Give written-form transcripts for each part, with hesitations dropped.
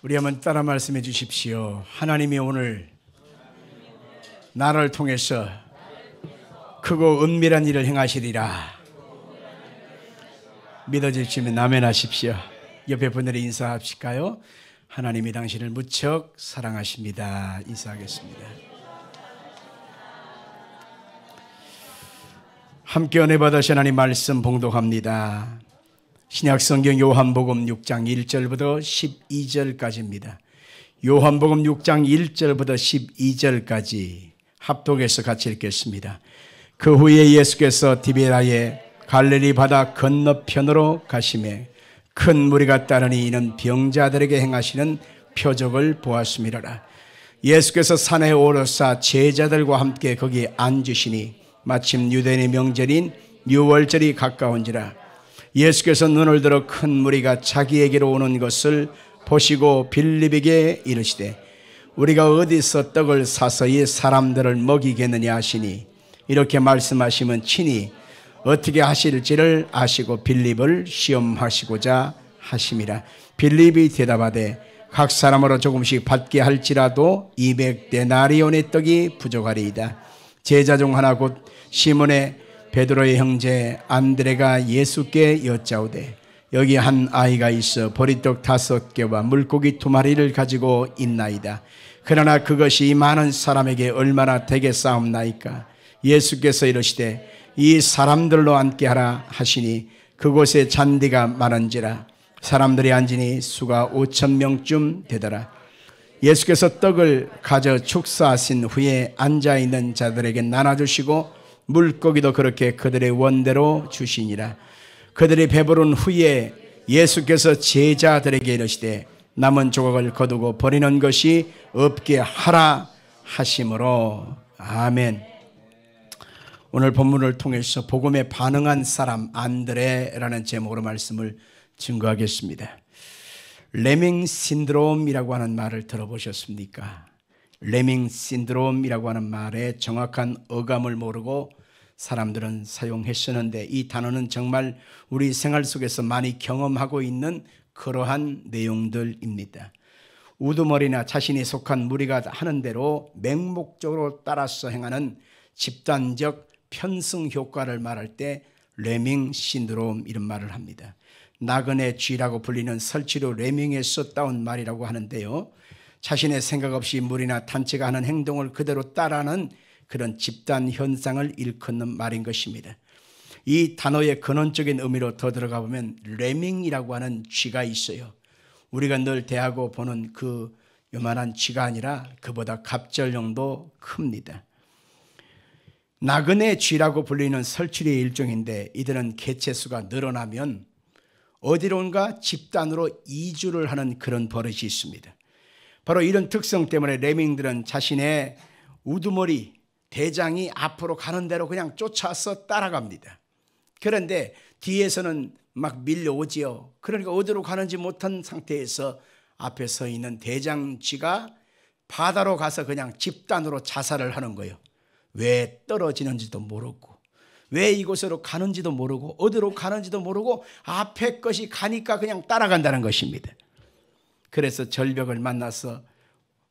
우리 한번 따라 말씀해 주십시오. 하나님이 오늘 나를 통해서 크고 은밀한 일을 행하시리라. 믿어지시면 아멘 하십시오. 옆에 분들이 인사하실까요? 하나님이 당신을 무척 사랑하십니다. 인사하겠습니다. 함께 은혜 받으신 하나님 말씀 봉독합니다. 신약성경 요한복음 6장 1절부터 12절까지입니다. 요한복음 6장 1절부터 12절까지 합독해서 같이 읽겠습니다. 그 후에 예수께서 디베라의 갈릴리 바다 건너편으로 가시매 큰 무리가 따르니 이는 병자들에게 행하시는 표적을 보았음이로라. 예수께서 산에 오르사 제자들과 함께 거기 앉으시니 마침 유대인의 명절인 유월절이 가까운지라. 예수께서 눈을 들어 큰 무리가 자기에게로 오는 것을 보시고 빌립에게 이르시되 우리가 어디서 떡을 사서 이 사람들을 먹이겠느냐 하시니 이렇게 말씀하시면 친히 어떻게 하실지를 아시고 빌립을 시험하시고자 하심이라. 빌립이 대답하되 각 사람으로 조금씩 받게 할지라도 200데나리온의 떡이 부족하리이다. 제자 중 하나 곧 시몬의 베드로의 형제 안드레가 예수께 여짜오되 여기 한 아이가 있어 보리떡 5개와 물고기 2마리를 가지고 있나이다. 그러나 그것이 많은 사람에게 얼마나 되겠사옵나이까. 예수께서 이르시되 이 사람들로 앉게 하라 하시니 그곳에 잔디가 많은지라. 사람들이 앉으니 수가 5,000명쯤 되더라. 예수께서 떡을 가져 축사하신 후에 앉아있는 자들에게 나눠주시고 물고기도 그렇게 그들의 원대로 주시니라. 그들이 배부른 후에 예수께서 제자들에게 이르시되 남은 조각을 거두고 버리는 것이 없게 하라 하심으로. 아멘. 오늘 본문을 통해서 복음에 반응한 사람 안드레라는 제목으로 말씀을 증거하겠습니다. 레밍 신드롬이라고 하는 말을 들어보셨습니까? 레밍 신드롬이라고 하는 말의 정확한 어감을 모르고 사람들은 사용했었는데 이 단어는 정말 우리 생활 속에서 많이 경험하고 있는 그러한 내용들입니다. 우두머리나 자신이 속한 무리가 하는 대로 맹목적으로 따라서 행하는 집단적 편승 효과를 말할 때 레밍 신드롬 이런 말을 합니다. 나그네 쥐라고 불리는 설치로 레밍에서 따온 말이라고 하는데요. 자신의 생각 없이 무리나 단체가 하는 행동을 그대로 따라하는 그런 집단 현상을 일컫는 말인 것입니다. 이 단어의 근원적인 의미로 더 들어가 보면 레밍이라고 하는 쥐가 있어요. 우리가 늘 대하고 보는 그 요만한 쥐가 아니라 그보다 갑절령도 큽니다. 나그네 쥐라고 불리는 설치류의 일종인데 이들은 개체수가 늘어나면 어디론가 집단으로 이주를 하는 그런 버릇이 있습니다. 바로 이런 특성 때문에 레밍들은 자신의 우두머리 대장이 앞으로 가는 대로 그냥 쫓아서 따라갑니다. 그런데 뒤에서는 막 밀려오지요. 그러니까 어디로 가는지 못한 상태에서 앞에 서 있는 대장쥐가 바다로 가서 그냥 집단으로 자살을 하는 거예요. 왜 떨어지는지도 모르고 왜 이곳으로 가는지도 모르고 어디로 가는지도 모르고 앞에 것이 가니까 그냥 따라간다는 것입니다. 그래서 절벽을 만나서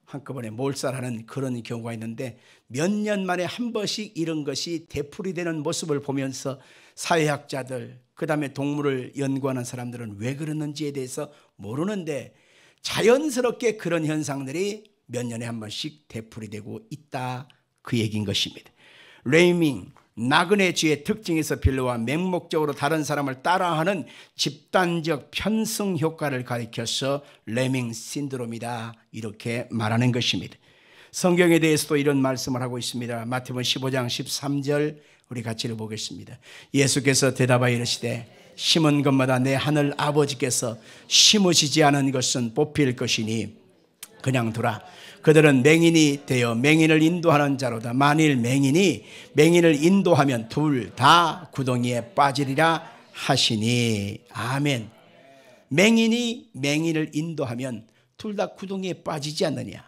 한꺼번에 몰살하는 그런 경우가 있는데 몇 년 만에 한 번씩 이런 것이 되풀이되는 모습을 보면서 사회학자들 그다음에 동물을 연구하는 사람들은 왜 그러는지에 대해서 모르는데 자연스럽게 그런 현상들이 몇 년에 한 번씩 되풀이되고 있다 그 얘기인 것입니다. 레밍 나그네 쥐의 특징에서 빌려와 맹목적으로 다른 사람을 따라하는 집단적 편승 효과를 가리켜서 레밍 신드롬이다 이렇게 말하는 것입니다. 성경에 대해서도 이런 말씀을 하고 있습니다. 마태복음 15장 13절 우리 같이 읽어보겠습니다. 예수께서 대답하여 이르시되 심은 것마다 내 하늘 아버지께서 심으시지 않은 것은 뽑힐 것이니 그냥 두라. 그들은 맹인이 되어 맹인을 인도하는 자로다. 만일 맹인이 맹인을 인도하면 둘 다 구덩이에 빠지리라 하시니. 아멘. 맹인이 맹인을 인도하면 둘 다 구덩이에 빠지지 않느냐.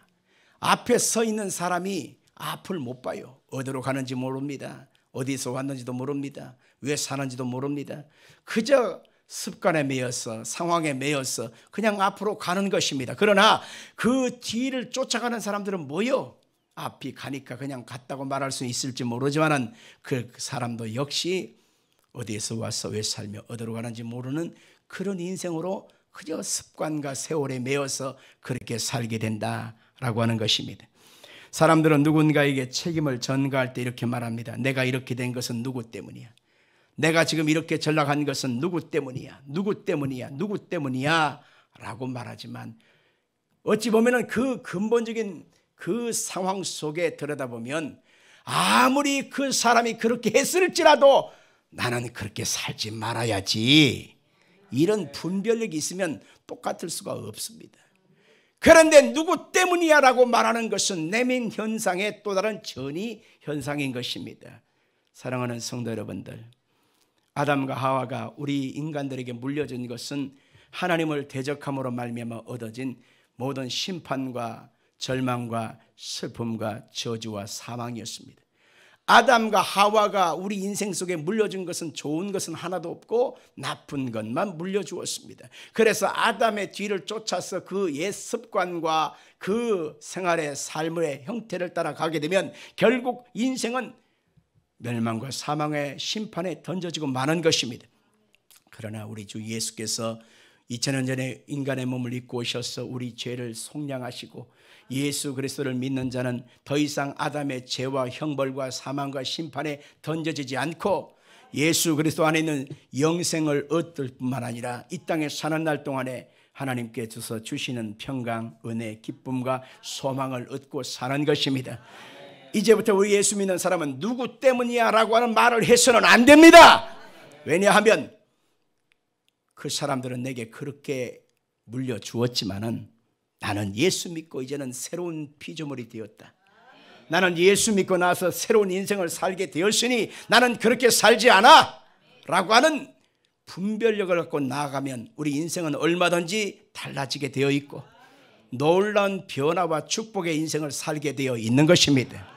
앞에 서 있는 사람이 앞을 못 봐요. 어디로 가는지 모릅니다. 어디서 왔는지도 모릅니다. 왜 사는지도 모릅니다. 그저 습관에 매여서 상황에 매여서 그냥 앞으로 가는 것입니다. 그러나 그 뒤를 쫓아가는 사람들은 뭐요? 앞이 가니까 그냥 갔다고 말할 수 있을지 모르지만 그 사람도 역시 어디에서 와서 왜 살며 어디로 가는지 모르는 그런 인생으로 그저 습관과 세월에 매여서 그렇게 살게 된다라고 하는 것입니다. 사람들은 누군가에게 책임을 전가할 때 이렇게 말합니다. 내가 이렇게 된 것은 누구 때문이야? 내가 지금 이렇게 전락한 것은 누구 때문이야? 누구 때문이야? 누구 때문이야? 라고 말하지만 어찌 보면 그 근본적인 그 상황 속에 들여다보면 아무리 그 사람이 그렇게 했을지라도 나는 그렇게 살지 말아야지, 이런 분별력이 있으면 똑같을 수가 없습니다. 그런데 누구 때문이야 라고 말하는 것은 내면 현상의 또 다른 전이 현상인 것입니다. 사랑하는 성도 여러분들, 아담과 하와가 우리 인간들에게 물려준 것은 하나님을 대적함으로 말미암아 얻어진 모든 심판과 절망과 슬픔과 저주와 사망이었습니다. 아담과 하와가 우리 인생 속에 물려준 것은 좋은 것은 하나도 없고 나쁜 것만 물려주었습니다. 그래서 아담의 뒤를 쫓아서 그 옛 습관과 그 생활의 삶의 형태를 따라가게 되면 결국 인생은 멸망과 사망의 심판에 던져지고 마는 것입니다. 그러나 우리 주 예수께서 2000년 전에 인간의 몸을 입고 오셔서 우리 죄를 속량하시고 예수 그리스도를 믿는 자는 더 이상 아담의 죄와 형벌과 사망과 심판에 던져지지 않고 예수 그리스도 안에 있는 영생을 얻을 뿐만 아니라 이 땅에 사는 날 동안에 하나님께 주서 주시는 평강, 은혜, 기쁨과 소망을 얻고 사는 것입니다. 이제부터 우리 예수 믿는 사람은 누구 때문이야 라고 하는 말을 해서는 안 됩니다. 왜냐하면 그 사람들은 내게 그렇게 물려주었지만은 나는 예수 믿고 이제는 새로운 피조물이 되었다. 나는 예수 믿고 나서 새로운 인생을 살게 되었으니 나는 그렇게 살지 않아 라고 하는 분별력을 갖고 나아가면 우리 인생은 얼마든지 달라지게 되어 있고 놀라운 변화와 축복의 인생을 살게 되어 있는 것입니다.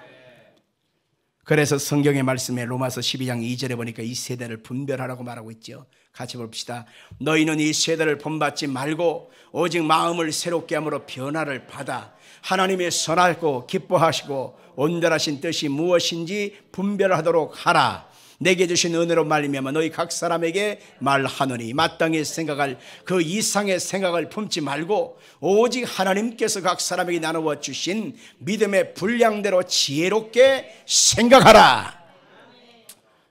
그래서 성경의 말씀에 로마서 12장 2절에 보니까 이 세대를 분별하라고 말하고 있죠. 같이 봅시다. 너희는 이 세대를 본받지 말고 오직 마음을 새롭게 함으로 변화를 받아 하나님의 선하고 기뻐하시고 온전하신 뜻이 무엇인지 분별하도록 하라. 내게 주신 은혜로 말미암아 너희 각 사람에게 말하노니 마땅히 생각할 그 이상의 생각을 품지 말고 오직 하나님께서 각 사람에게 나누어 주신 믿음의 분량대로 지혜롭게 생각하라.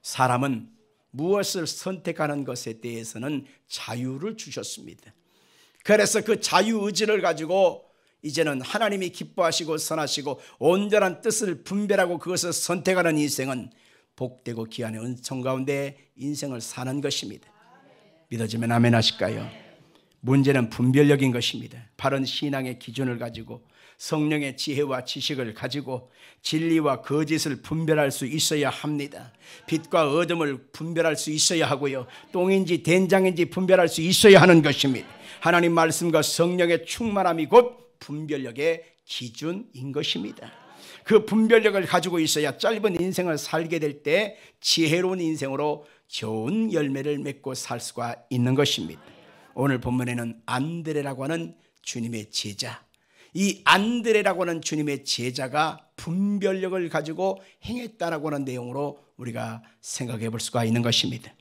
사람은 무엇을 선택하는 것에 대해서는 자유를 주셨습니다. 그래서 그 자유의지를 가지고 이제는 하나님이 기뻐하시고 선하시고 온전한 뜻을 분별하고 그것을 선택하는 인생은 복되고 기한의 은총 가운데 인생을 사는 것입니다. 믿어지면 아멘 하실까요? 문제는 분별력인 것입니다. 바른 신앙의 기준을 가지고 성령의 지혜와 지식을 가지고 진리와 거짓을 분별할 수 있어야 합니다. 빛과 어둠을 분별할 수 있어야 하고요. 똥인지 된장인지 분별할 수 있어야 하는 것입니다. 하나님 말씀과 성령의 충만함이 곧 분별력의 기준인 것입니다. 그 분별력을 가지고 있어야 짧은 인생을 살게 될 때 지혜로운 인생으로 좋은 열매를 맺고 살 수가 있는 것입니다. 오늘 본문에는 안드레라고 하는 주님의 제자, 이 안드레라고 하는 주님의 제자가 분별력을 가지고 행했다라고 하는 내용으로 우리가 생각해 볼 수가 있는 것입니다.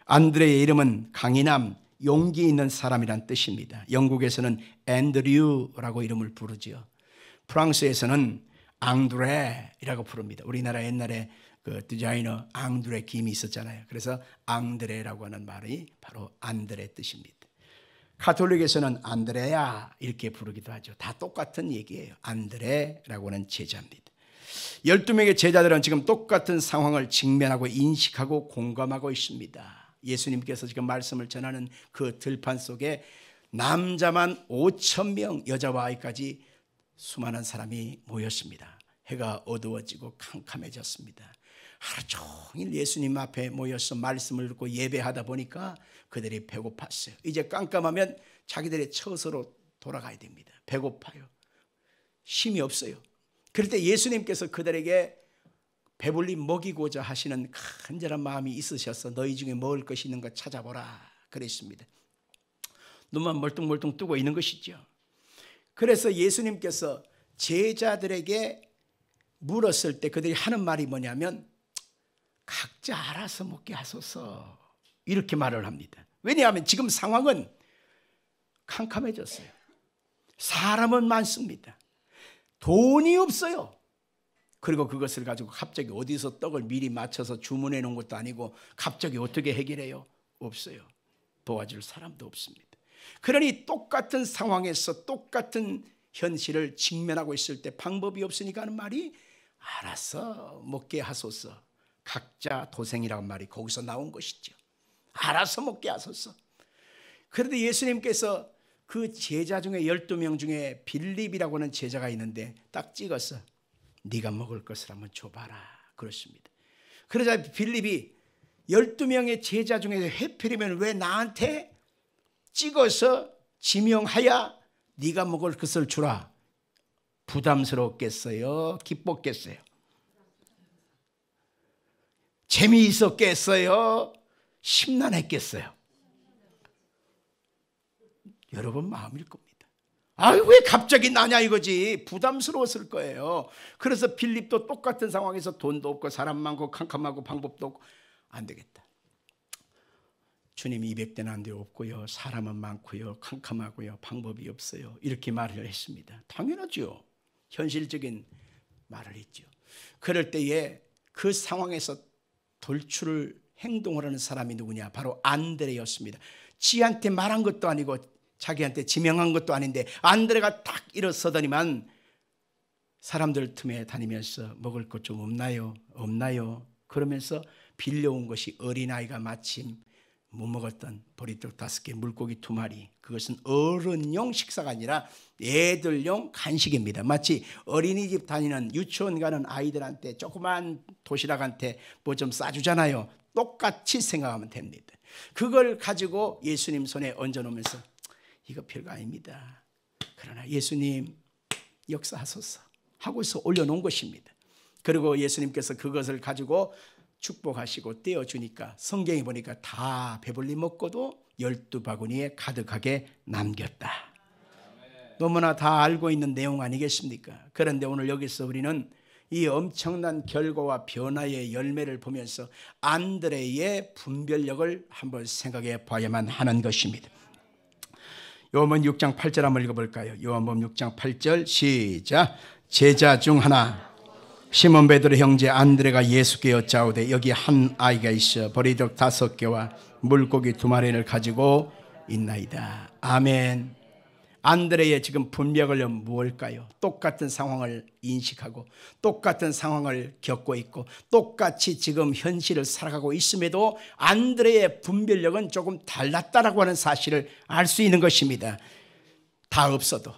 안드레의 이름은 강인함, 용기 있는 사람이란 뜻입니다. 영국에서는 앤드류라고 이름을 부르지요. 프랑스에서는 앙드레라고 부릅니다. 우리나라 옛날에 그 디자이너 앙드레 김이 있었잖아요. 그래서 앙드레라고 하는 말이 바로 안드레 뜻입니다. 가톨릭에서는 안드레야 이렇게 부르기도 하죠. 다 똑같은 얘기예요. 안드레라고 하는 제자입니다. 12명의 제자들은 지금 똑같은 상황을 직면하고 인식하고 공감하고 있습니다. 예수님께서 지금 말씀을 전하는 그 들판 속에 남자만 5,000명, 여자와 아이까지 수많은 사람이 모였습니다. 해가 어두워지고 캄캄해졌습니다. 하루 종일 예수님 앞에 모여서 말씀을 듣고 예배하다 보니까 그들이 배고팠어요. 이제 깜깜하면 자기들의 처소로 돌아가야 됩니다. 배고파요. 힘이 없어요. 그럴 때 예수님께서 그들에게 배불리 먹이고자 하시는 간절한 마음이 있으셔서 너희 중에 먹을 것이 있는 거 찾아보라 그랬습니다. 눈만 멀뚱멀뚱 뜨고 있는 것이죠. 그래서 예수님께서 제자들에게 물었을 때 그들이 하는 말이 뭐냐면 각자 알아서 먹게 하소서, 이렇게 말을 합니다. 왜냐하면 지금 상황은 캄캄해졌어요. 사람은 많습니다. 돈이 없어요. 그리고 그것을 가지고 갑자기 어디서 떡을 미리 맞춰서 주문해 놓은 것도 아니고 갑자기 어떻게 해결해요? 없어요. 도와줄 사람도 없습니다. 그러니 똑같은 상황에서 똑같은 현실을 직면하고 있을 때 방법이 없으니까 하는 말이 알아서 먹게 하소서, 각자 도생이라는 말이 거기서 나온 것이죠. 알아서 먹게 하소서. 그런데 예수님께서 그 제자 중에 12명 중에 빌립이라고 하는 제자가 있는데 딱 찍어서 네가 먹을 것을 한번 줘봐라 그렇습니다. 그러자 빌립이 12명의 제자 중에 해필이면 왜 나한테 찍어서 지명하여 네가 먹을 것을 주라. 부담스럽겠어요? 기뻤겠어요? 재미있었겠어요? 심란했겠어요? 여러분 마음일 겁니다. 왜 갑자기 나냐 이거지. 부담스러웠을 거예요. 그래서 빌립도 똑같은 상황에서 돈도 없고 사람 많고 캄캄하고 방법도 없고 안 되겠다. 주님 200대는 안 돼 없고요. 사람은 많고요. 캄캄하고요. 방법이 없어요. 이렇게 말을 했습니다. 당연하죠. 현실적인 말을 했죠. 그럴 때에 그 상황에서 돌출 행동을 하는 사람이 누구냐? 바로 안드레였습니다. 지한테 말한 것도 아니고 자기한테 지명한 것도 아닌데 안드레가 딱 일어서더니만 사람들 틈에 다니면서 먹을 것 좀 없나요? 없나요? 그러면서 빌려온 것이 어린아이가 마침 못 먹었던 보리떡 5개, 물고기 2마리. 그것은 어른용 식사가 아니라 애들용 간식입니다. 마치 어린이집 다니는 유치원 가는 아이들한테 조그만 도시락한테 뭐 좀 싸주잖아요. 똑같이 생각하면 됩니다. 그걸 가지고 예수님 손에 얹어놓으면서 이거 별거 아닙니다. 그러나 예수님 역사하소서 하고서 올려놓은 것입니다. 그리고 예수님께서 그것을 가지고 축복하시고 떼어주니까 성경에 보니까 다 배불리 먹고도 12바구니에 가득하게 남겼다. 너무나 다 알고 있는 내용 아니겠습니까? 그런데 오늘 여기서 우리는 이 엄청난 결과와 변화의 열매를 보면서 안드레의 분별력을 한번 생각해 봐야만 하는 것입니다. 요한복음 6장 8절 한번 읽어볼까요? 요한복음 6장 8절 시작. 제자 중 하나 시몬 베드로 형제 안드레가 예수께 여짜오되 여기 한 아이가 있어 보리떡 5개와 물고기 2마리를 가지고 있나이다. 아멘. 안드레의 지금 분별력은 무엇일까요? 똑같은 상황을 인식하고 똑같은 상황을 겪고 있고 똑같이 지금 현실을 살아가고 있음에도 안드레의 분별력은 조금 달랐다라고 하는 사실을 알 수 있는 것입니다. 다 없어도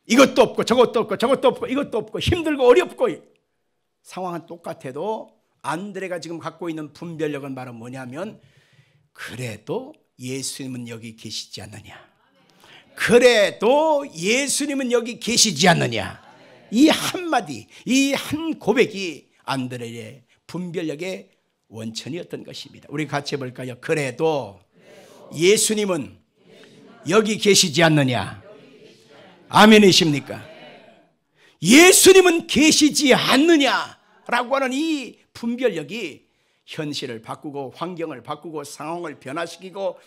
이것도 없고 저것도 없고 저것도 없고 이것도 없고 힘들고 어렵고 상황은 똑같아도 안드레가 지금 갖고 있는 분별력은 바로 뭐냐면 그래도 예수님은 여기 계시지 않느냐. 그래도 예수님은 여기 계시지 않느냐. 이 한마디, 이 한 고백이 안드레의 분별력의 원천이었던 것입니다. 우리 같이 해볼까요? 그래도 예수님은 여기 계시지 않느냐. 아멘이십니까? 예수님은 계시지 않느냐라고 하는 이 분별력이 현실을 바꾸고 환경을 바꾸고 상황을 변화시키고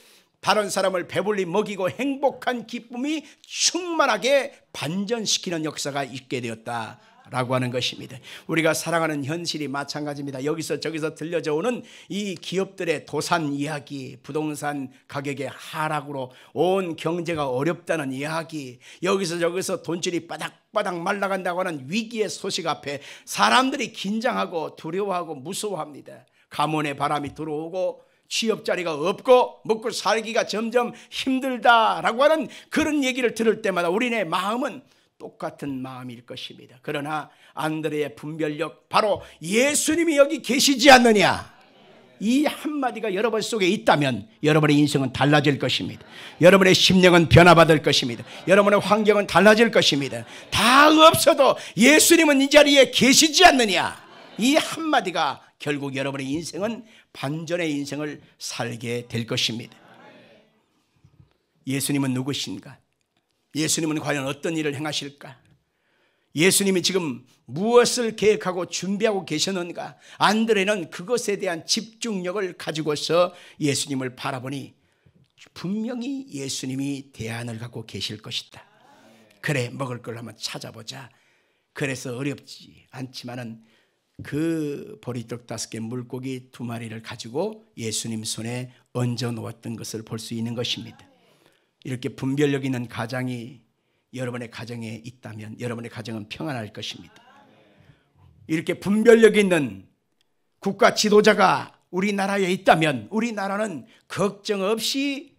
다른 사람을 배불리 먹이고 행복한 기쁨이 충만하게 반전시키는 역사가 있게 되었다라고 하는 것입니다. 우리가 살아가는 현실이 마찬가지입니다. 여기서 저기서 들려져 오는 이 기업들의 도산 이야기, 부동산 가격의 하락으로 온 경제가 어렵다는 이야기, 여기서 저기서 돈줄이 바닥바닥 말라간다고 하는 위기의 소식 앞에 사람들이 긴장하고 두려워하고 무서워합니다. 가뭄의 바람이 들어오고 취업 자리가 없고 먹고 살기가 점점 힘들다라고 하는 그런 얘기를 들을 때마다 우리네 마음은 똑같은 마음일 것입니다. 그러나 안드레의 분별력, 바로 예수님이 여기 계시지 않느냐, 이 한마디가 여러분 속에 있다면 여러분의 인생은 달라질 것입니다. 여러분의 심령은 변화받을 것입니다. 여러분의 환경은 달라질 것입니다. 다 없어도 예수님은 이 자리에 계시지 않느냐, 이 한마디가 결국 여러분의 인생은 반전의 인생을 살게 될 것입니다. 예수님은 누구신가? 예수님은 과연 어떤 일을 행하실까? 예수님이 지금 무엇을 계획하고 준비하고 계셨는가? 안드레는 그것에 대한 집중력을 가지고서 예수님을 바라보니 분명히 예수님이 대안을 갖고 계실 것이다. 그래, 먹을 걸 한번 찾아보자. 그래서 어렵지 않지만은 그 보리떡 5개, 물고기 2마리를 가지고 예수님 손에 얹어 놓았던 것을 볼 수 있는 것입니다. 이렇게 분별력 있는 가정이 여러분의 가정에 있다면 여러분의 가정은 평안할 것입니다. 이렇게 분별력 있는 국가 지도자가 우리나라에 있다면 우리나라는 걱정 없이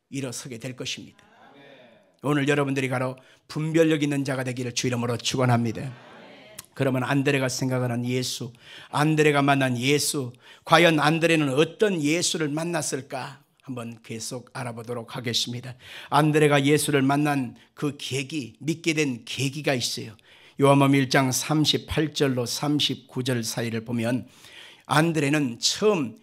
일어서게 될 것입니다. 오늘 여러분들이 바로 분별력 있는 자가 되기를 주 이름으로 축원합니다. 그러면 안드레가 생각하는 예수, 안드레가 만난 예수, 과연 안드레는 어떤 예수를 만났을까? 한번 계속 알아보도록 하겠습니다. 안드레가 예수를 만난 그 계기, 믿게 된 계기가 있어요. 요한복음 1장 38절로 39절 사이를 보면 안드레는 처음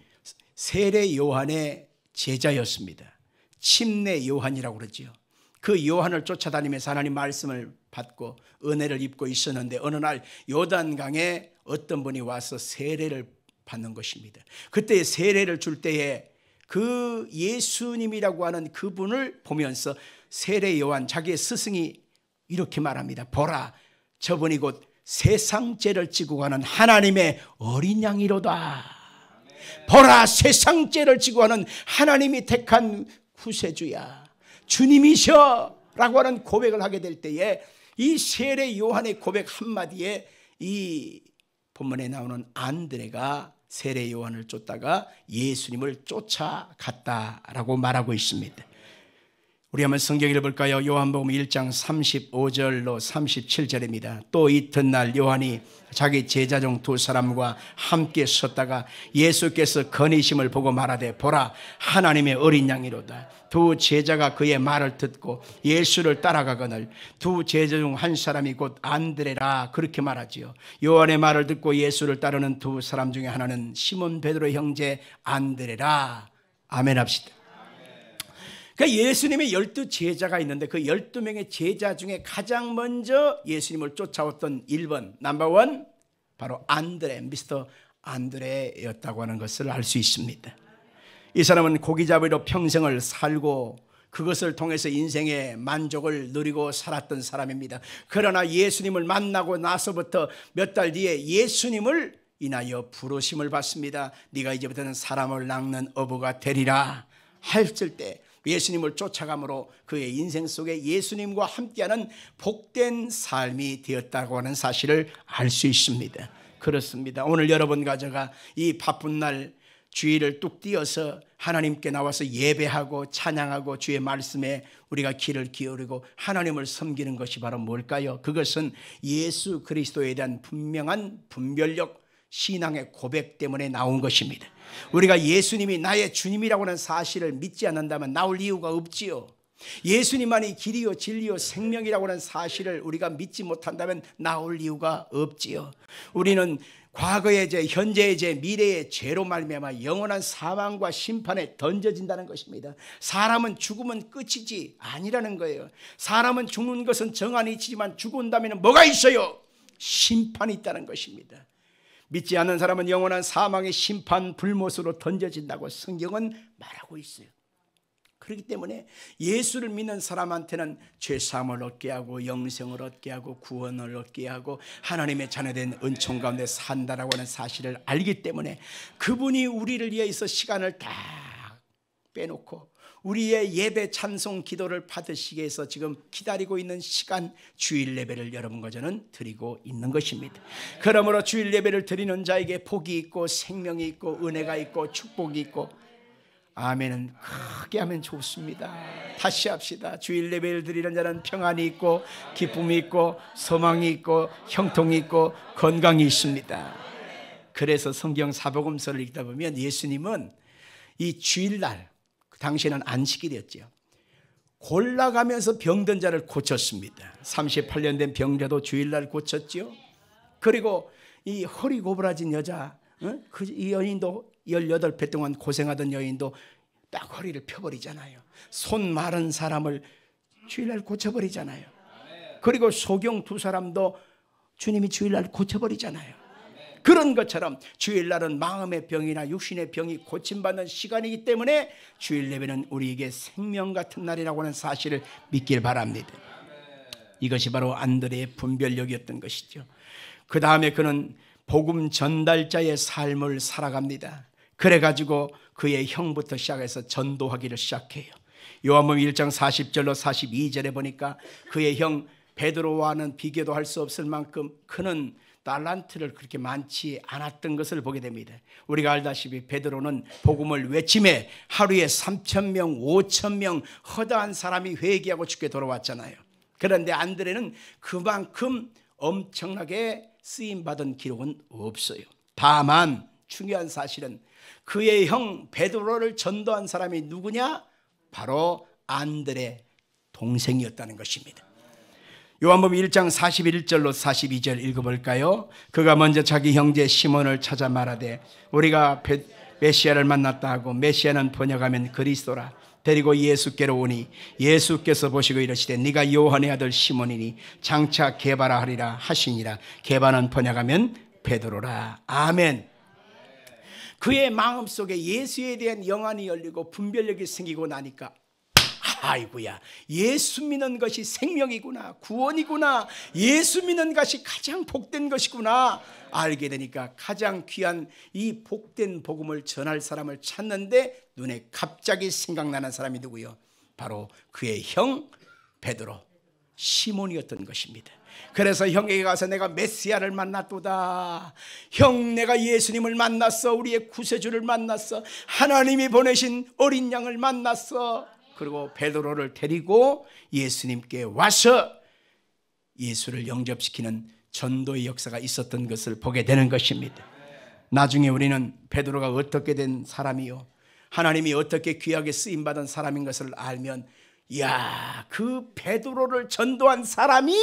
세례 요한의 제자였습니다. 침례 요한이라고 그러죠. 그 요한을 쫓아다니면서 하나님 말씀을 받고 은혜를 입고 있었는데 어느 날 요단강에 어떤 분이 와서 세례를 받는 것입니다. 그때 세례를 줄 때에 그 예수님이라고 하는 그분을 보면서 세례 요한 자기의 스승이 이렇게 말합니다. 보라, 저분이 곧 세상 죄를 지고 가는 하나님의 어린 양이로다. 보라, 세상 죄를 지고 가는 하나님이 택한 구세주야, 주님이셔 라고 하는 고백을 하게 될 때에 이 세례 요한의 고백 한마디에 이 본문에 나오는 안드레가 세례 요한을 쫓다가 예수님을 쫓아갔다라고 말하고 있습니다. 우리 한번 성경 읽어볼까요? 요한복음 1장 35절로 37절입니다. 또 이튿날 요한이 자기 제자 중 2사람과 함께 섰다가 예수께서 거니심을 보고 말하되 보라, 하나님의 어린 양이로다. 2 제자가 그의 말을 듣고 예수를 따라가거늘 2 제자 중 한 사람이 곧 안드레라 그렇게 말하지요. 요한의 말을 듣고 예수를 따르는 2 사람 중에 하나는 시몬 베드로의 형제 안드레라. 아멘 합시다. 그러니까 예수님의 12 제자가 있는데 그 12명의 제자 중에 가장 먼저 예수님을 쫓아왔던 1번 넘버 1 바로 안드레, 미스터 안드레였다고 하는 것을 알 수 있습니다. 이 사람은 고기잡이로 평생을 살고 그것을 통해서 인생의 만족을 누리고 살았던 사람입니다. 그러나 예수님을 만나고 나서부터 몇 달 뒤에 예수님을 인하여 부르심을 받습니다. 네가 이제부터는 사람을 낚는 어부가 되리라 했을 때 예수님을 쫓아감으로 그의 인생 속에 예수님과 함께하는 복된 삶이 되었다고 하는 사실을 알 수 있습니다. 그렇습니다. 오늘 여러분 가져가 이 바쁜 날 주일을 뚝 띄어서 하나님께 나와서 예배하고 찬양하고 주의 말씀에 우리가 귀를 기울이고 하나님을 섬기는 것이 바로 뭘까요? 그것은 예수 그리스도에 대한 분명한 분별력, 신앙의 고백 때문에 나온 것입니다. 우리가 예수님이 나의 주님이라고 하는 사실을 믿지 않는다면 나올 이유가 없지요. 예수님만이 길이요 진리요 생명이라고 하는 사실을 우리가 믿지 못한다면 나올 이유가 없지요. 우리는 과거의 죄, 현재의 죄, 미래의 죄로 말미암아 영원한 사망과 심판에 던져진다는 것입니다. 사람은 죽으면 끝이지 아니라는 거예요. 사람은 죽는 것은 정한이 있지만 죽은다면 뭐가 있어요? 심판이 있다는 것입니다. 믿지 않는 사람은 영원한 사망의 심판 불못으로 던져진다고 성경은 말하고 있어요. 그렇기 때문에 예수를 믿는 사람한테는 죄사함을 얻게 하고 영생을 얻게 하고 구원을 얻게 하고 하나님의 자녀된 은총 가운데 산다라고 하는 사실을 알기 때문에 그분이 우리를 위해서 시간을 다 빼놓고 우리의 예배 찬송 기도를 받으시기 위해서 지금 기다리고 있는 시간 주일 예배를 여러분과 저는 드리고 있는 것입니다. 그러므로 주일 예배를 드리는 자에게 복이 있고 생명이 있고 은혜가 있고 축복이 있고 아멘은 크게 하면 좋습니다. 다시 합시다. 주일 예배를 드리는 자는 평안이 있고 기쁨이 있고 소망이 있고 형통이 있고 건강이 있습니다. 그래서 성경 사복음서를 읽다 보면 예수님은 이 주일날 당시에는 안식일이었죠. 골라가면서 병든 자를 고쳤습니다. 38년 된 병자도 주일날 고쳤죠. 그리고 이 허리 고부라진 여자, 이 여인도 18배 동안 고생하던 여인도 딱 허리를 펴버리잖아요. 손 마른 사람을 주일날 고쳐버리잖아요. 그리고 소경 두 사람도 주님이 주일날 고쳐버리잖아요. 그런 것처럼 주일날은 마음의 병이나 육신의 병이 고침받는 시간이기 때문에 주일 예배는 우리에게 생명 같은 날이라고 하는 사실을 믿길 바랍니다. 이것이 바로 안드레의 분별력이었던 것이죠. 그 다음에 그는 복음 전달자의 삶을 살아갑니다. 그래가지고 그의 형부터 시작해서 전도하기를 시작해요. 요한복음 1장 40절로 42절에 보니까 그의 형 베드로와는 비교도 할 수 없을 만큼 그는 달란트를 그렇게 많지 않았던 것을 보게 됩니다. 우리가 알다시피 베드로는 복음을 외침에 하루에 3,000명, 5,000명 허다한 사람이 회개하고 죽게 돌아왔잖아요. 그런데 안드레는 그만큼 엄청나게 쓰임받은 기록은 없어요. 다만 중요한 사실은 그의 형 베드로를 전도한 사람이 누구냐? 바로 안드레 동생이었다는 것입니다. 요한복음 1장 41절로 42절 읽어볼까요? 그가 먼저 자기 형제 시몬을 찾아 말하되 우리가 메시아를 만났다 하고, 메시아는 번역하면 그리스도라, 데리고 예수께로 오니 예수께서 보시고 이르시되 네가 요한의 아들 시몬이니 장차 게바라 하리라 하시니라. 게바는 번역하면 베드로라. 아멘. 그의 마음속에 예수에 대한 영안이 열리고 분별력이 생기고 나니까 아이고야, 예수 믿는 것이 생명이구나, 구원이구나, 예수 믿는 것이 가장 복된 것이구나 알게 되니까 가장 귀한 이 복된 복음을 전할 사람을 찾는데 눈에 갑자기 생각나는 사람이 누구요? 바로 그의 형 베드로, 시몬이었던 것입니다. 그래서 형에게 가서 내가 메시아를 만났도다, 형 내가 예수님을 만났어, 우리의 구세주를 만났어, 하나님이 보내신 어린 양을 만났어. 그리고 베드로를 데리고 예수님께 와서 예수를 영접시키는 전도의 역사가 있었던 것을 보게 되는 것입니다. 나중에 우리는 베드로가 어떻게 된 사람이요, 하나님이 어떻게 귀하게 쓰임받은 사람인 것을 알면, 이야, 그 베드로를 전도한 사람이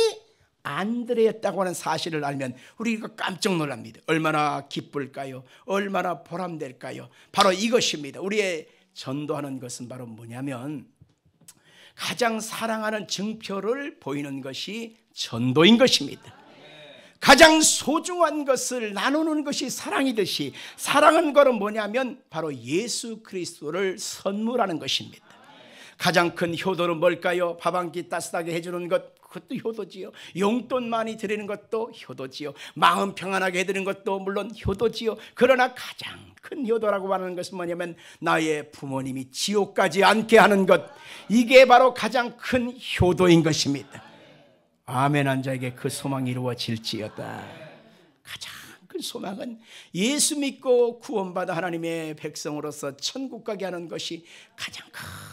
안드레였다고 하는 사실을 알면 우리가 깜짝 놀랍니다. 얼마나 기쁠까요? 얼마나 보람될까요? 바로 이것입니다. 우리의 전도하는 것은 바로 뭐냐면 가장 사랑하는 증표를 보이는 것이 전도인 것입니다. 가장 소중한 것을 나누는 것이 사랑이듯이, 사랑은 거는 뭐냐면 바로 예수 그리스도를 선물하는 것입니다. 가장 큰 효도는 뭘까요? 밥 한 끼 따뜻하게 해주는 것, 그것도 효도지요. 용돈 많이 드리는 것도 효도지요. 마음 평안하게 해드리는 것도 물론 효도지요. 그러나 가장 큰 효도라고 하는 것은 뭐냐면 나의 부모님이 지옥 가지 않게 하는 것, 이게 바로 가장 큰 효도인 것입니다. 아멘. 한 자에게 그 소망이 이루어질지어다. 가장 큰 소망은 예수 믿고 구원받아 하나님의 백성으로서 천국 가게 하는 것이 가장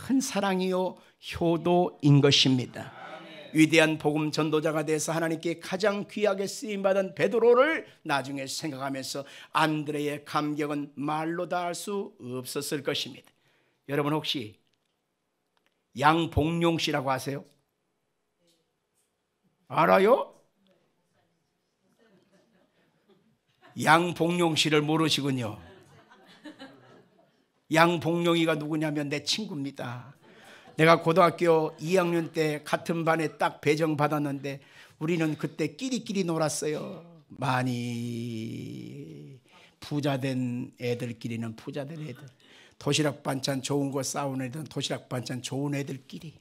큰 사랑이요 효도인 것입니다. 위대한 복음 전도자가 돼서 하나님께 가장 귀하게 쓰임받은 베드로를 나중에 생각하면서 안드레의 감격은 말로 다 할 수 없었을 것입니다. 여러분 혹시 양봉룡 씨라고 아세요? 알아요? 양봉룡 씨를 모르시군요. 양봉룡이가 누구냐면 내 친구입니다. 내가 고등학교 2학년 때 같은 반에 딱 배정받았는데 우리는 그때 끼리끼리 놀았어요. 많이 부자된 애들끼리는 부자된 애들, 도시락 반찬 좋은 거 싸우는 애들은 도시락 반찬 좋은 애들끼리,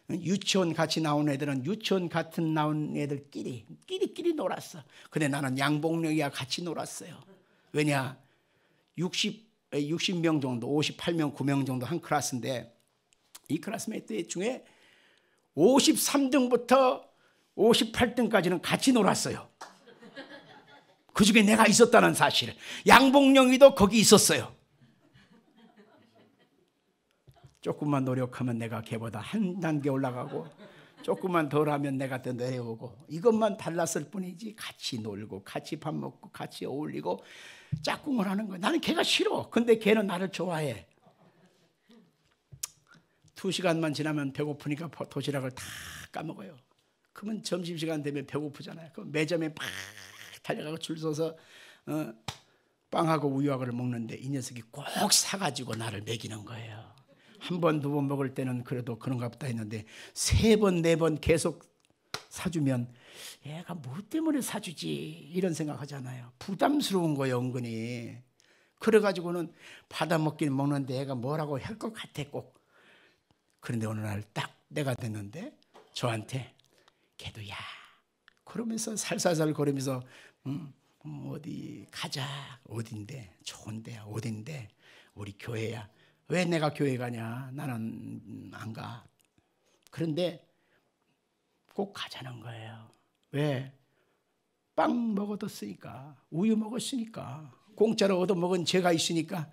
유치원 같이 나온 애들은 유치원 같은 나온 애들끼리 끼리끼리 놀았어. 근데 나는 양봉룡이와 같이 놀았어요. 왜냐, 60명 정도, 58명, 9명 정도 한 클래스인데 이 클래스메이트 중에 53등부터 58등까지는 같이 놀았어요. 그 중에 내가 있었다는 사실, 양봉룡이도 거기 있었어요. 조금만 노력하면 내가 걔보다 한 단계 올라가고 조금만 덜 하면 내가 더 내려오고, 이것만 달랐을 뿐이지 같이 놀고 같이 밥 먹고 같이 어울리고 짝꿍을 하는 거야. 나는 걔가 싫어. 근데 걔는 나를 좋아해. 2시간만 지나면 배고프니까 도시락을 다 까먹어요. 그러면 점심시간 되면 배고프잖아요. 그럼 매점에 막 달려가고 줄 서서 빵하고 우유하고를 먹는데 이 녀석이 꼭 사가지고 나를 먹이는 거예요. 한 번, 두 번 먹을 때는 그래도 그런가 보다 했는데 3번, 4번 계속 사주면 얘가 뭐 때문에 사주지 이런 생각하잖아요. 부담스러운 거예요, 은근히. 그래가지고는 받아먹긴 먹는데 얘가 뭐라고 할 것 같아 꼭. 그런데 어느 날 딱 때가 됐는데 저한테 걔도야 그러면서 살살살 거리면서 어디 가자. 어딘데? 좋은 데야. 어딘데? 우리 교회야. 왜 내가 교회 가냐? 나는 안 가. 그런데 꼭 가자는 거예요. 왜? 빵 먹어뒀으니까, 우유 먹었으니까, 공짜로 얻어먹은 죄가 있으니까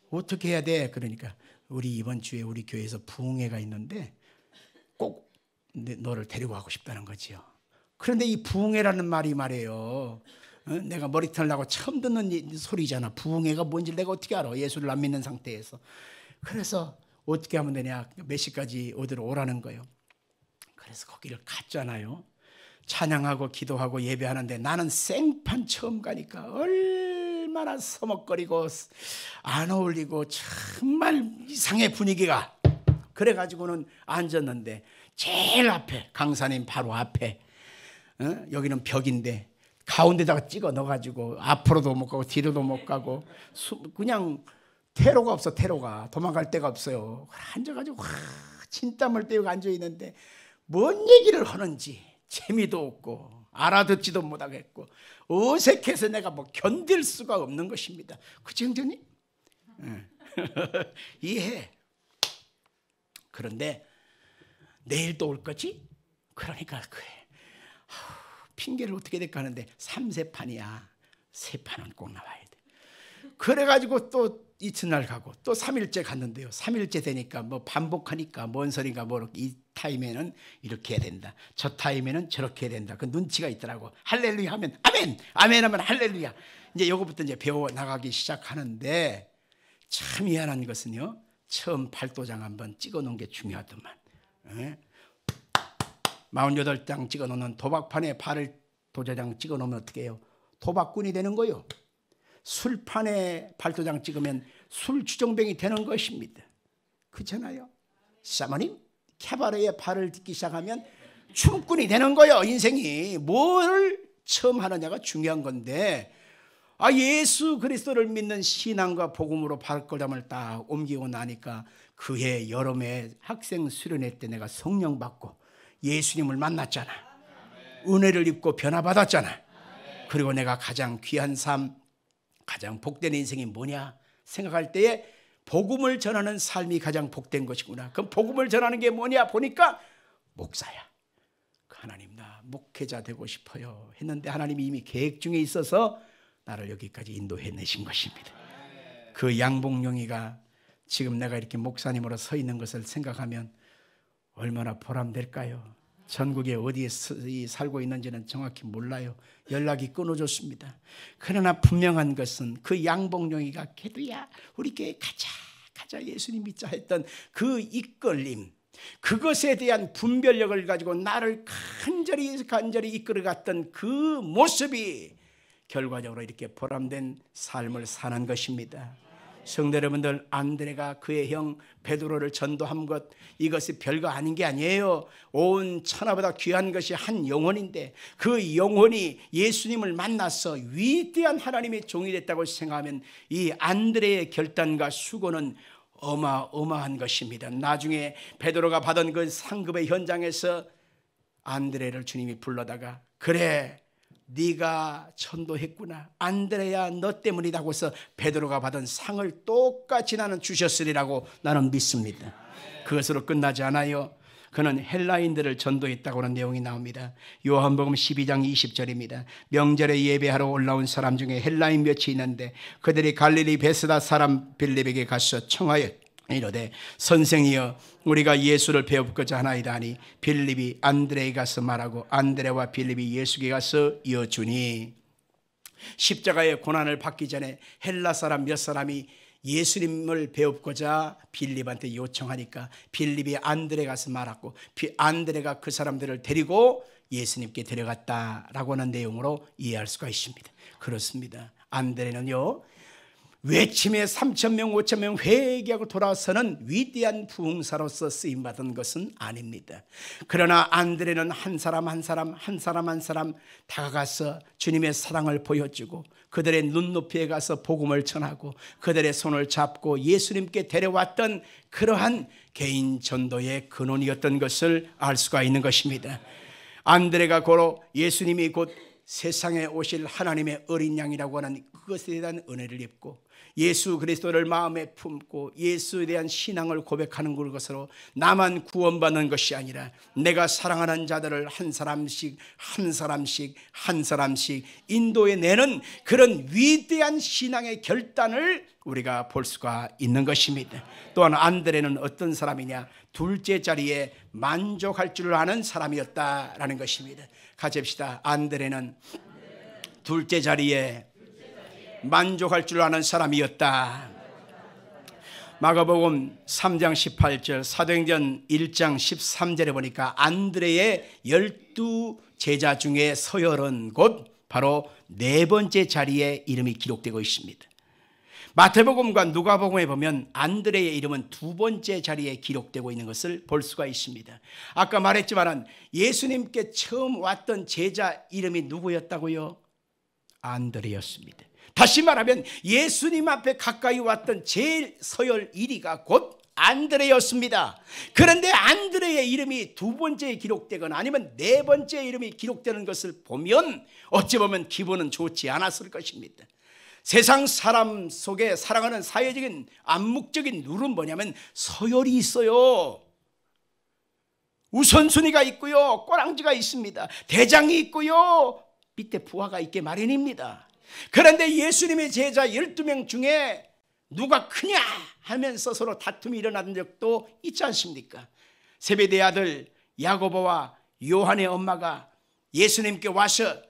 어떻게 해야 돼? 그러니까 우리 이번 주에 우리 교회에서 부흥회가 있는데 꼭 너를 데리고 가고 싶다는 거지요. 그런데 이 부흥회라는 말이 말이에요. 내가 머리털 나고 처음 듣는 소리잖아. 부흥회가 뭔지 내가 어떻게 알아? 예수를 안 믿는 상태에서. 그래서 어떻게 하면 되냐? 몇 시까지 어디로 오라는 거예요. 그래서 거기를 갔잖아요. 찬양하고 기도하고 예배하는데 나는 생판 처음 가니까 얼마나 서먹거리고 안 어울리고 정말 이상해 분위기가. 그래가지고는 앉았는데 제일 앞에 강사님 바로 앞에 여기는 벽인데 가운데다가 찍어 넣어가지고 앞으로도 못 가고 뒤로도 못 가고 그냥 퇴로가 없어. 퇴로가 도망갈 데가 없어요. 앉아가지고 진땀을 빼고 앉아있는데 뭔 얘기를 하는지 재미도 없고 알아듣지도 못하겠고 어색해서 내가 뭐 견딜 수가 없는 것입니다. 그치 형제님? 이해해. 그런데 내일 또 올 거지? 그러니까 그래. 핑계를 어떻게 될까 하는데 3세판이야. 3판은 꼭 나와야 돼. 그래가지고 또 이튿날 가고 또 3일째 갔는데요. 3일째 되니까 뭐 반복하니까 뭔 소리가 뭐 이 타임에는 이렇게 해야 된다. 저 타임에는 저렇게 해야 된다. 그 눈치가 있더라고. 할렐루야 하면 아멘, 아멘 하면 할렐루야. 이제 요거부터 이제 배워 나가기 시작하는데 참 미안한 것은요. 처음 발도장 한번 찍어 놓은 게 중요하더만. 48장 찍어 놓는 도박판에 도저장 찍어 놓으면 어떻게 해요? 도박꾼이 되는 거요. 술판에 발도장 찍으면 술 주정뱅이 되는 것입니다. 그렇잖아요. 사모님 캐바레에 발을 딛기 시작하면 춤꾼이 되는 거예요. 인생이 뭘 처음 하느냐가 중요한 건데 예수 그리스도를 믿는 신앙과 복음으로 발걸음을 딱 옮기고 나니까 그해 여름에 학생 수련회 때 내가 성령 받고 예수님을 만났잖아. 은혜를 입고 변화받았잖아. 그리고 내가 가장 귀한 삶, 가장 복된 인생이 뭐냐 생각할 때에 복음을 전하는 삶이 가장 복된 것이구나. 그럼 복음을 전하는 게 뭐냐 보니까 목사야. 하나님 나 목회자 되고 싶어요 했는데 하나님이 이미 계획 중에 있어서 나를 여기까지 인도해내신 것입니다. 그 양봉용이가 지금 내가 이렇게 목사님으로 서 있는 것을 생각하면 얼마나 보람될까요? 전국에 어디에 살고 있는지는 정확히 몰라요. 연락이 끊어졌습니다. 그러나 분명한 것은 그 양봉용이가 걔도야 우리 교회 가자 예수님 믿자 했던 그 이끌림, 그것에 대한 분별력을 가지고 나를 간절히 이끌어갔던 그 모습이 결과적으로 이렇게 보람된 삶을 사는 것입니다. 성도 여러분들, 안드레가 그의 형 베드로를 전도한 것, 이것이 별거 아닌 게 아니에요. 온 천하보다 귀한 것이 한 영혼인데 그 영혼이 예수님을 만나서 위대한 하나님의 종이 됐다고 생각하면 이 안드레의 결단과 수고는 어마어마한 것입니다. 나중에 베드로가 받은 그 상급의 현장에서 안드레를 주님이 불러다가 그래 네가 전도했구나. 안드레야 너 때문이라고 해서 베드로가 받은 상을 똑같이 나는 주셨으리라고 나는 믿습니다. 그것으로 끝나지 않아요. 그는 헬라인들을 전도했다고 하는 내용이 나옵니다. 요한복음 12장 20절입니다. 명절에 예배하러 올라온 사람 중에 헬라인 몇이 있는데 그들이 갈릴리 베스다 사람 빌립에게 가서 청하여 이르되 선생이여 우리가 예수를 배우고자 하나이다 하니 빌립이 안드레에 가서 말하고 안드레와 빌립이 예수께 가서 이어주니 십자가의 고난을 받기 전에 헬라 사람 몇 사람이 예수님을 배우고자 빌립한테 요청하니까 빌립이 안드레에 가서 말하고 안드레가 그 사람들을 데리고 예수님께 데려갔다라고 하는 내용으로 이해할 수가 있습니다. 그렇습니다. 안드레는요 외침에 3,000명 5,000명 회개하고 돌아서는 위대한 부흥사로서 쓰임받은 것은 아닙니다. 그러나 안드레는 한 사람 한 사람 다가가서 주님의 사랑을 보여주고 그들의 눈높이에 가서 복음을 전하고 그들의 손을 잡고 예수님께 데려왔던 그러한 개인 전도의 근원이었던 것을 알 수가 있는 것입니다. 안드레가 고로 예수님이 곧 세상에 오실 하나님의 어린 양이라고 하는 그것에 대한 은혜를 입고 예수 그리스도를 마음에 품고 예수에 대한 신앙을 고백하는 것으로 나만 구원받는 것이 아니라 내가 사랑하는 자들을 한 사람씩 인도해 내는 그런 위대한 신앙의 결단을 우리가 볼 수가 있는 것입니다. 또한 안드레는 어떤 사람이냐? 둘째 자리에 만족할 줄 아는 사람이었다라는 것입니다. 같이 합시다. 안드레는 둘째 자리에 만족할 줄 아는 사람이었다. 마가복음 3장 18절, 사도행전 1장 13절에 보니까 안드레의 12 제자 중에 서열은 곧 바로 네 번째 자리에 이름이 기록되고 있습니다. 마태복음과 누가복음에 보면 안드레의 이름은 두 번째 자리에 기록되고 있는 것을 볼 수가 있습니다. 아까 말했지만 예수님께 처음 왔던 제자 이름이 누구였다고요? 안드레였습니다. 다시 말하면 예수님 앞에 가까이 왔던 제일 서열 1위가 곧 안드레였습니다. 그런데 안드레의 이름이 두 번째에 기록되거나 아니면 네 번째 이름이 기록되는 것을 보면 어찌 보면 기분은 좋지 않았을 것입니다. 세상 사람 속에 살아가는 사회적인 암묵적인 룰은 뭐냐면 서열이 있어요. 우선순위가 있고요, 꼬랑지가 있습니다. 대장이 있고요, 밑에 부하가 있게 마련입니다. 그런데 예수님의 제자 12명 중에 누가 크냐 하면서 서로 다툼이 일어난 적도 있지 않습니까? 세베대의 아들 야고보와 요한의 엄마가 예수님께 와서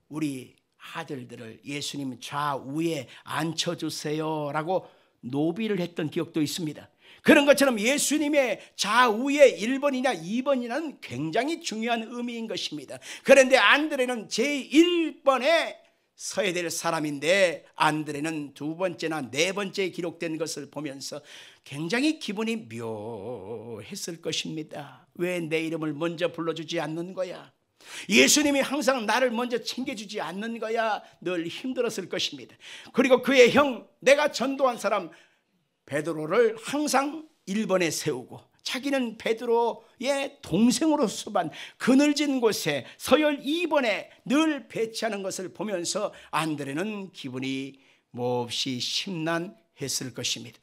우리 아들들을 예수님 좌우에 앉혀주세요 라고 노비를 했던 기억도 있습니다. 그런 것처럼 예수님의 좌우에 1번이냐 2번이냐는 굉장히 중요한 의미인 것입니다. 그런데 안드레는 제1번에 서야 될 사람인데 안드레는 두 번째나 네 번째에 기록된 것을 보면서 굉장히 기분이 묘했을 것입니다. 왜 내 이름을 먼저 불러주지 않는 거야? 예수님이 항상 나를 먼저 챙겨주지 않는 거야? 늘 힘들었을 것입니다. 그리고 그의 형, 내가 전도한 사람 베드로를 항상 1번에 세우고 자기는 베드로의 동생으로서만 그늘진 곳에 서열 2번에 늘 배치하는 것을 보면서 안드레는 기분이 몹시 심란했을 것입니다.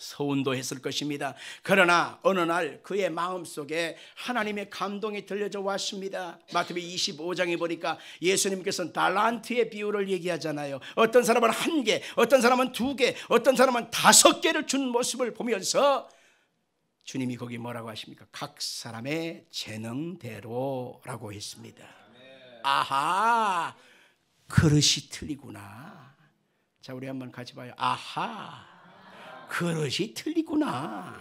서운도 했을 것입니다. 그러나 어느 날 그의 마음속에 하나님의 감동이 들려져 왔습니다. 마태복음 25장에 보니까 예수님께서는 달란트의 비율을 얘기하잖아요. 어떤 사람은 1개, 어떤 사람은 2개, 어떤 사람은 5개를 준 모습을 보면서 주님이 거기 뭐라고 하십니까? 각 사람의 재능대로라고 했습니다. 아하, 그릇이 틀리구나. 자, 우리 한번 같이 봐요. 아하, 그릇이 틀리구나.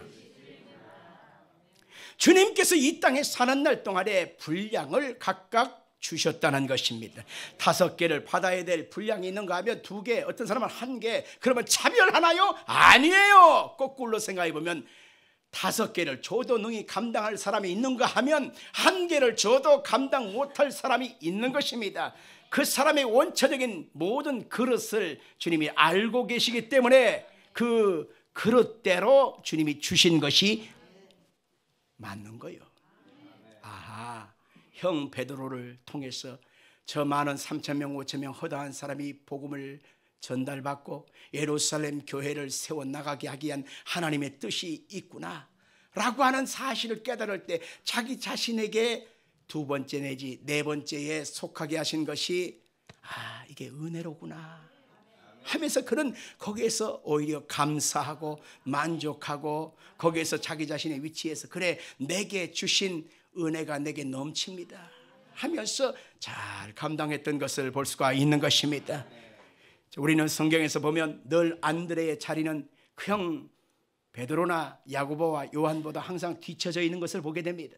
주님께서 이 땅에 사는 날 동안에 분량을 각각 주셨다는 것입니다. 5개를 받아야 될 분량이 있는가 하면 2개, 어떤 사람은 1개. 그러면 차별하나요? 아니에요. 거꾸로 생각해 보면 5개를 줘도 능히 감당할 사람이 있는가 하면 1개를 줘도 감당 못할 사람이 있는 것입니다. 그 사람의 원초적인 모든 그릇을 주님이 알고 계시기 때문에 그 그릇대로 주님이 주신 것이 맞는 거예요. 아하, 형 베드로를 통해서 저 많은 3,000명 5,000명 허다한 사람이 복음을 전달받고 예루살렘 교회를 세워나가게 하기 위한 하나님의 뜻이 있구나 라고 하는 사실을 깨달을 때 자기 자신에게 2번째 내지 4번째에 속하게 하신 것이 이게 은혜로구나 하면서 그런 거기에서 오히려 감사하고 만족하고 거기에서 자기 자신의 위치에서 그래 내게 주신 은혜가 내게 넘칩니다 하면서 잘 감당했던 것을 볼 수가 있는 것입니다. 우리는 성경에서 보면 늘 안드레의 자리는 그 형 베드로나 야고보와 요한보다 항상 뒤쳐져 있는 것을 보게 됩니다.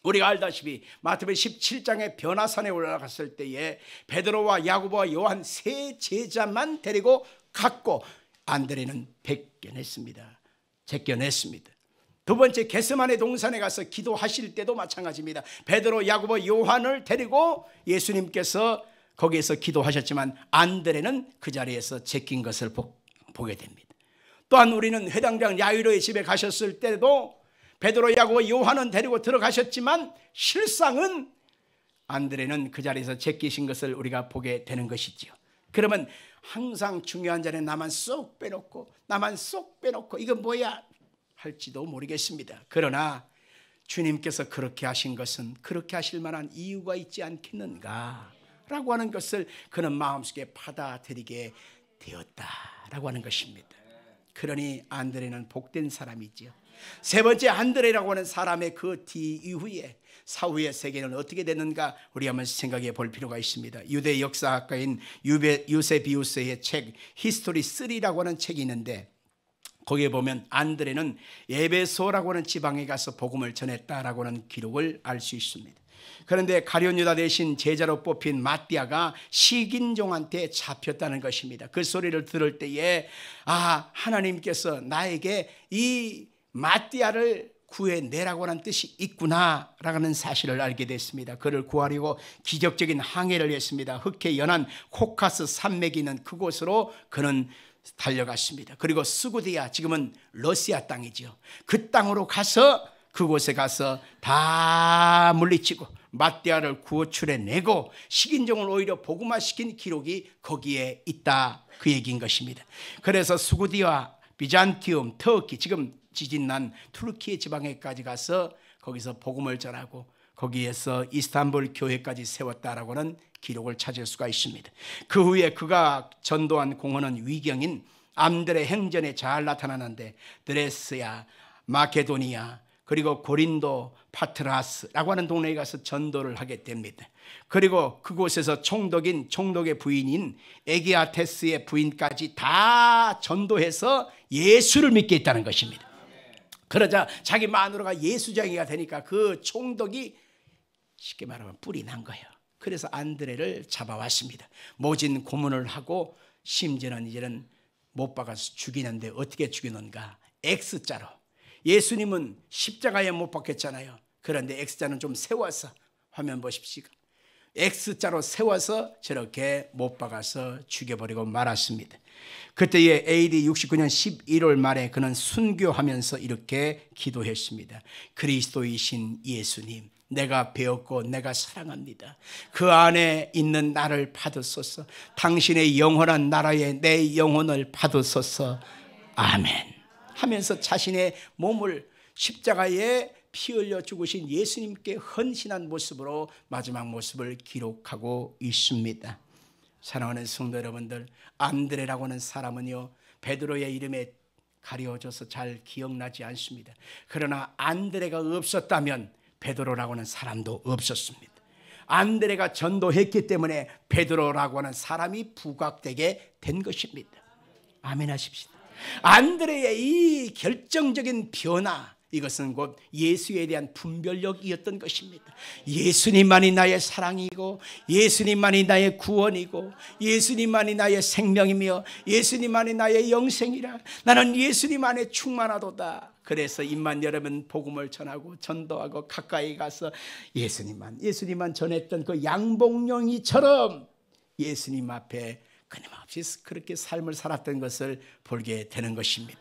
우리가 알다시피 마태복음 17장의 변화산에 올라갔을 때에 베드로와 야고보와 요한 세 제자만 데리고 갔고 안드레는 뺏겨냈습니다. 제껴냈습니다. 두 번째 겟세마네 동산에 가서 기도하실 때도 마찬가지입니다. 베드로, 야고보, 요한을 데리고 예수님께서 거기에서 기도하셨지만 안드레는 그 자리에서 제낀 것을 보게 됩니다. 또한 우리는 회당장 야이로의 집에 가셨을 때도 베드로, 야고보, 요한은 데리고 들어가셨지만 실상은 안드레는 그 자리에서 제끼신 것을 우리가 보게 되는 것이지요. 그러면 항상 중요한 자리에 나만 쏙 빼놓고 이건 뭐야 할지도 모르겠습니다. 그러나 주님께서 그렇게 하신 것은 그렇게 하실 만한 이유가 있지 않겠는가 라고 하는 것을 그는 마음속에 받아들이게 되었다라고 하는 것입니다. 그러니 안드레는 복된 사람이지요. 세 번째, 안드레라고 하는 사람의 그 뒤 이후에 사후의 세계는 어떻게 됐는가 우리 한번 생각해 볼 필요가 있습니다. 유대 역사학가인 유세비우스의 책 히스토리 3라고 하는 책이 있는데 거기에 보면 안드레는 에베소라고 하는 지방에 가서 복음을 전했다라고 하는 기록을 알 수 있습니다. 그런데 가룟 유다 대신 제자로 뽑힌 마띠아가 식인종한테 잡혔다는 것입니다. 그 소리를 들을 때에 하나님께서 나에게 이 마띠아를 구해내라고 하는 뜻이 있구나라는 사실을 알게 됐습니다. 그를 구하려고 기적적인 항해를 했습니다. 흑해 연안 코카스 산맥이 있는 그곳으로 그는 달려갔습니다. 그리고 스구디아, 지금은 러시아 땅이죠. 그 땅으로 가서 그곳에 가서 다 물리치고 마띠아를 구출해내고 식인종을 오히려 복음화시킨 기록이 거기에 있다, 그 얘기인 것입니다. 그래서 스구디아, 비잔티움, 터키, 지금 지진난 투르키의 지방에까지 가서 거기서 복음을 전하고 거기에서 이스탄불 교회까지 세웠다라고는 기록을 찾을 수가 있습니다. 그 후에 그가 전도한 공헌은 위경인 암들의 행전에 잘 나타나는데 드레스야, 마케도니아, 그리고 고린도, 파트라스라고 하는 동네에 가서 전도를 하게 됩니다. 그리고 그곳에서 총독의 부인인 에기아테스의 부인까지 다 전도해서 예수를 믿게 했다는 것입니다. 그러자 자기 마누라가 예수쟁이가 되니까 그 총독이 쉽게 말하면 뿔이 난 거예요. 그래서 안드레를 잡아왔습니다. 모진 고문을 하고 심지어는 이제는 못 박아서 죽이는데 어떻게 죽이는가? X자로. 예수님은 십자가에 못 박혔잖아요. 그런데 X자는 좀 세워서, 화면 보십시오. X자로 세워서 저렇게 못 박아서 죽여버리고 말았습니다. 그때에 AD 69년 11월 말에 그는 순교하면서 이렇게 기도했습니다. 그리스도이신 예수님, 내가 배웠고 내가 사랑합니다. 그 안에 있는 나를 받으소서. 당신의 영원한 나라에 내 영혼을 받으소서. 아멘 하면서 자신의 몸을 십자가에 피 흘려 죽으신 예수님께 헌신한 모습으로 마지막 모습을 기록하고 있습니다. 사랑하는 성도 여러분들, 안드레라고 하는 사람은요, 베드로의 이름에 가려져서 잘 기억나지 않습니다. 그러나 안드레가 없었다면 베드로라고 하는 사람도 없었습니다. 안드레가 전도했기 때문에 베드로라고 하는 사람이 부각되게 된 것입니다. 아멘 하십시다. 안드레의 이 결정적인 변화, 이것은 곧 예수에 대한 분별력이었던 것입니다. 예수님만이 나의 사랑이고 예수님만이 나의 구원이고 예수님만이 나의 생명이며 예수님만이 나의 영생이라. 나는 예수님 안에 충만하도다. 그래서 입만 열으면 복음을 전하고 전도하고 가까이 가서 예수님만 전했던 그 양봉령이처럼 예수님 앞에 끊임없이 그렇게 삶을 살았던 것을 보게 되는 것입니다.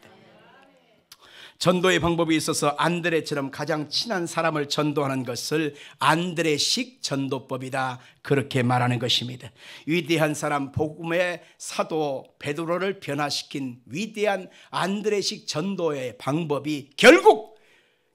전도의 방법이 있어서 안드레처럼 가장 친한 사람을 전도하는 것을 안드레식 전도법이다, 그렇게 말하는 것입니다. 위대한 사람, 복음의 사도 베드로를 변화시킨 위대한 안드레식 전도의 방법이 결국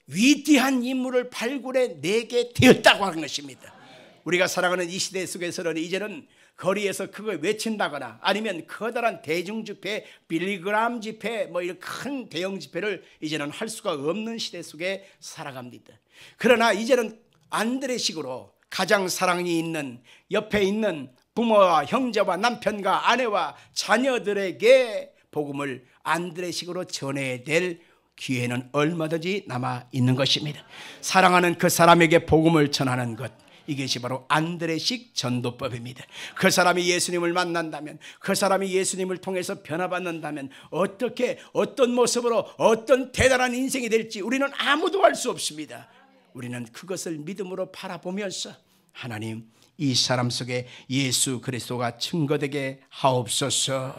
위대한 인물을 발굴해내게 되었다고 하는 것입니다. 우리가 살아가는 이 시대 속에서는 이제는 거리에서 그걸 외친다거나 아니면 커다란 대중집회, 빌리그람 집회, 이런 큰 대형 집회를 이제는 할 수가 없는 시대 속에 살아갑니다. 그러나 이제는 안드레식으로 가장 사랑이 있는 옆에 있는 부모와 형제와 남편과 아내와 자녀들에게 복음을 안드레식으로 전해야 될 기회는 얼마든지 남아 있는 것입니다. 사랑하는 그 사람에게 복음을 전하는 것, 이것이 바로 안드레식 전도법입니다. 그 사람이 예수님을 만난다면, 그 사람이 예수님을 통해서 변화받는다면 어떻게, 어떤 모습으로, 어떤 대단한 인생이 될지 우리는 아무도 알 수 없습니다. 우리는 그것을 믿음으로 바라보면서 하나님, 이 사람 속에 예수 그리스도가 증거되게 하옵소서라고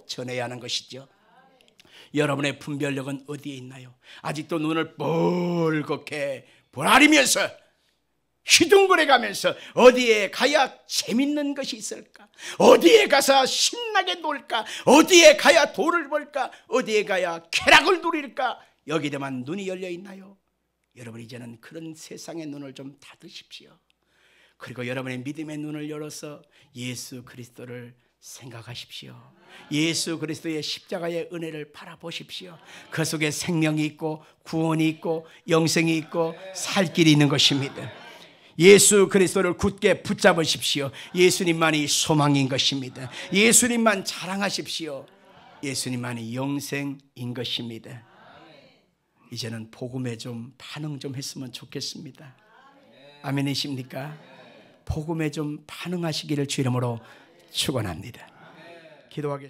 전해야 하는 것이죠. 여러분의 분별력은 어디에 있나요? 아직도 눈을 뻘겋게 보라리면서 휘둥그레 가면서 어디에 가야 재밌는 것이 있을까? 어디에 가서 신나게 놀까? 어디에 가야 돈을 벌까? 어디에 가야 쾌락을 누릴까? 여기에만 눈이 열려 있나요? 여러분, 이제는 그런 세상의 눈을 좀 닫으십시오. 그리고 여러분의 믿음의 눈을 열어서 예수 그리스도를 생각하십시오. 예수 그리스도의 십자가의 은혜를 바라보십시오. 그 속에 생명이 있고 구원이 있고 영생이 있고 살 길이 있는 것입니다. 예수 그리스도를 굳게 붙잡으십시오. 예수님만이 소망인 것입니다. 예수님만 자랑하십시오. 예수님만이 영생인 것입니다. 이제는 복음에 좀 반응 좀 했으면 좋겠습니다. 아멘이십니까? 복음에 좀 반응하시기를 주 이름으로 축원합니다. 기도하겠습니다.